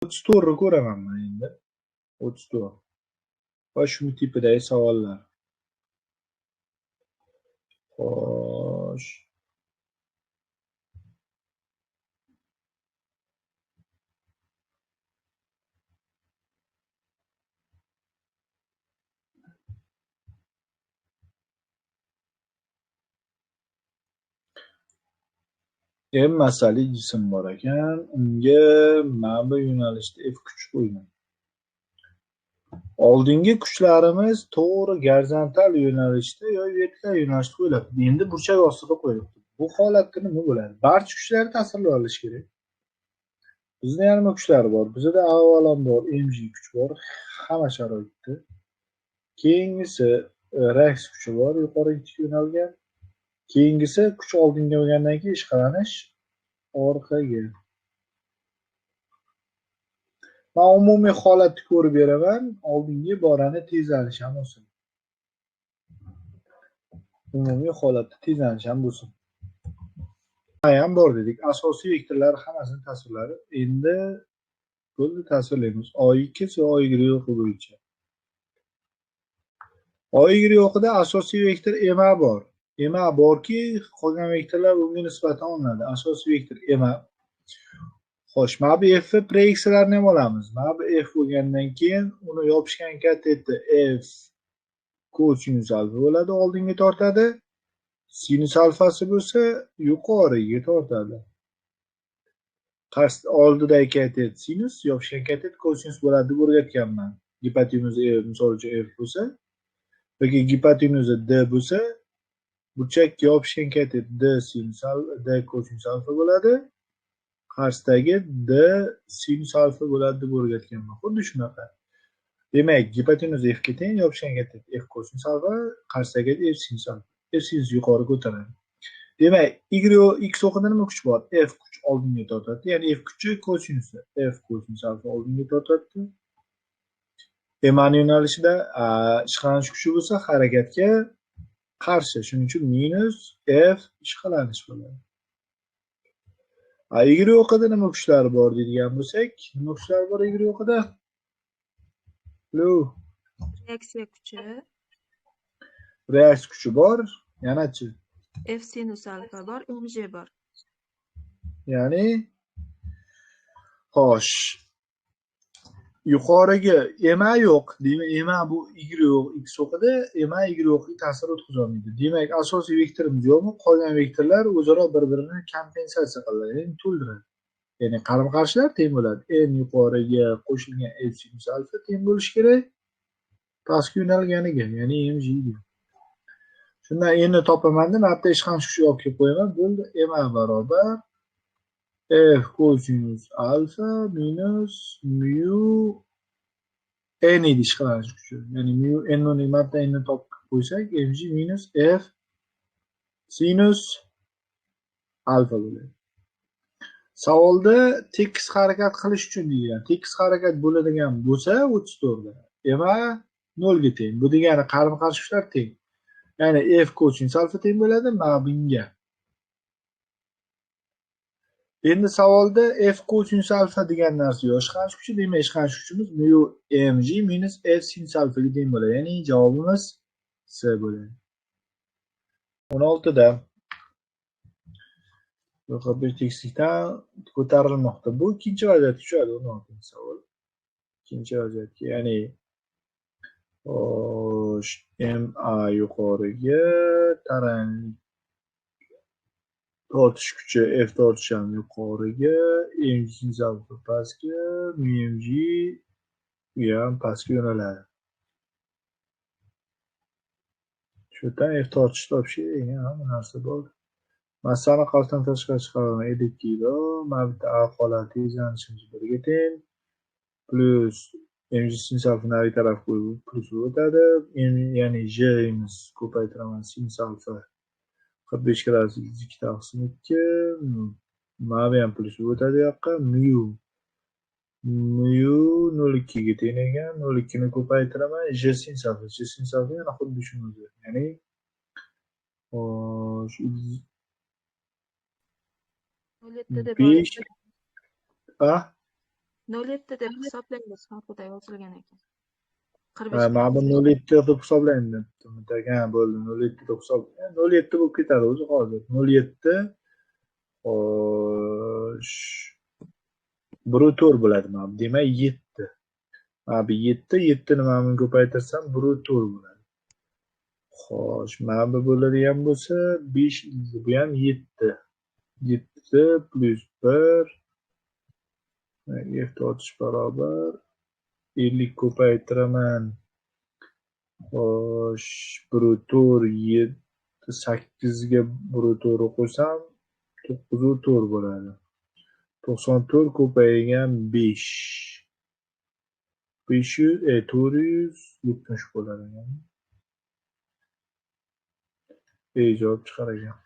34 ko'raman men endi. 34. Va shu tipidagi savollar. Xo'sh. M masali jism bor ekan, unga mana bu yo'nalishda F kuch qo'ygan. Oldingi kuchlarimiz to'g'ri gorizontal yo'nalishda yoki vertikal yo'nalishda qo'yiladi. Endi burchak ostida qo'yiladi. Bu holatda nima bo'ladi? Barcha kuchlarni tasvirlab olish kerak. Bizda nima kuchlar bor? Bizda avvalambor mg kuch bor hamma sharoitda. Keyingisi reaks kuchi bor, yuqoriga tik yo'nalgan. Keyingisi kuch oldinga bo'lgandan keyin ishqalanish orqaga. Men umumiy holatni ko'rib beraman. Oldingi borani tezlanish ham bo'lsin. Umumiy holatda tezlanish ham bo'lsin. Ham bor dedik. Asosiy vektorlar hammasini tasvirladi. Endi bo'ldi tasvirlaymiz. O2 va O-Y bo'yicha. O-Y o'qida asosiy vektor MA bor. MA borki, qolgan vektorlar unga nisbatan olinadi. Asosiy vektor MA. Xo'sh, mana bu F proyeksiyalarni ham olamiz. Mana bu F bo'lgandan keyin uni yopishgan kateti F kosinus alfa bo'ladi, oldinga tortadi. Sinus alfasi bo'lsa, yuqoriga tortadi. Oldidagi katet sinus, yopishgan katet kosinus bo'ladi deb o'rgatganman. Gipotenuza misol uchun F bo'lsa, yoki gipotenuza D bo'lsa, burchakka yopishgan katet D sinus alfa, D kosinus alfa bo'ladi. Qarshidagi D sinus alfa bo'ladi deb o'rgatganman. Xuddi shunaqa. Demak, gipotenuza F ga teng, yopishgan katet F kosinus alfa, qarshidagi F sinus alfa. F sinus yuqori ko'taradi. Demak, X o'qida nima kuch bor? F kuch oldinga tortadi. Ya'ni F kuchi kosinusi. F kosinus alfa oldinga tortadi. Eman yo'nalishida ishqalanish kuchi bo'lsa, harakatga qarshi. Shuning uchun minus F ishqalanish bo'ladi. Y o'qida nima kuchlar bor deydigan bo'lsak, nima kuchlar bor Y o'qida? Reaksiya kuchi. Reaksiya kuchi bor. Yana-chi? F sinus alfa bor, mg bor. Ya'ni xo'sh. Yuqoriga EMA yo'q. Demak, EMA bu X o'qida, EMA Y o'qiga ta'sir o'tkaza olmaydi. Demak, asosiy vektorimiz yo'qmi? Qolgan vektorlar o'zaro bir-birini kompensatsiya qiladi, ya'ni to'ldiradi. Ya'ni qaram-qarshilar teng bo'ladi. N yuqoriga qo'shilgan F sinus alfa teng bo'lishi kerak. Pastga yo'nalganiga, ya'ni mg ga. Shundan endi topaman-da, mana bu yerda ishqalanish kuchi olib kelib qo'yaman. Bo'ldi, EMA barobar F kosinus alfa minus mu n edi ishqalanish kuchi. Ya'ni mu n uni marta n ni topib qo'ysak, mg minus F sinus alfa bo'ladi. Savolda tekis harakat qilish uchun deyilgan. Tekis harakat bo'ladigan bo'lsa 34 da. EMA 0 ga teng. Bu degani qaram-qarshi kuchlar teng. Ya'ni F kosinus alfa teng bo'ladi mana bunga. Endi savolda F kosinus alfa degan narsa yo'q. Ishqalanish kuchi, demak ishqalanish kuchimiz mu mg minus F sinus alfa ga teng bo'ladi. Ya'ni javobimiz C bo'ladi. 16 da bir tekislikdan ko'tarilmoqda. Bu ikkinchi vaziyatga tushadi 16-savol. Ikkinchi vaziyatga, ya'ni xo'sh, MA yuqoriga taranglik tortish kuchi F tortish ham yuqoriga, mg sinus alfa pastga, mu mg ham pastga yo'naladi. Shu yerdan F tortish topishga degan hamma narsa bor. Massani qavsdan tashqari chiqaraman. 7 kilo. Mana bitta A holati tezlanishimiz 1 ga teng. Plus mg sinus alfa nari tarafga qo'yib plus o'tadi. Ya'ni J imiz ko'paytiraman sinus alfa 45 gradus 2 taqsim 2. Mana bu ham plus o'tadi yoqqa. Mu 0,2 ga teng ekan. 0,2 ni ko'paytiraman. J sinus alfa. J sinus alfa yana xuddi shuni o'zi. Ya'ni xo'sh 5 a 07 deb hisoblaymiz xalqida yozilgan ekan. Ha, 45 mana bu minus 0,7 deb hisoblayman debdim. Ha, bo'ldi. 0,7 deb hisoblayman. 0,7 bo'lib ketadi o'zi hozir. 0,7 xo'sh. 1,4 bo'ladi mana bu. Demak 7. Mana bu 7, 7 ni mana buni ko'paytirsam 1,4 bo'ladi. Xo'sh, mana bu bo'ladigan bo'lsa 5, bu ham 7. 7 plus 1 f barobar 50 ko'paytiraman. Xo'sh, 1,4 7 8 ga 1,4 qo'ysam 9,4 bo'ladi. 94 ko'paygan 5. 470 bo'ladi. Javob chiqar ekan.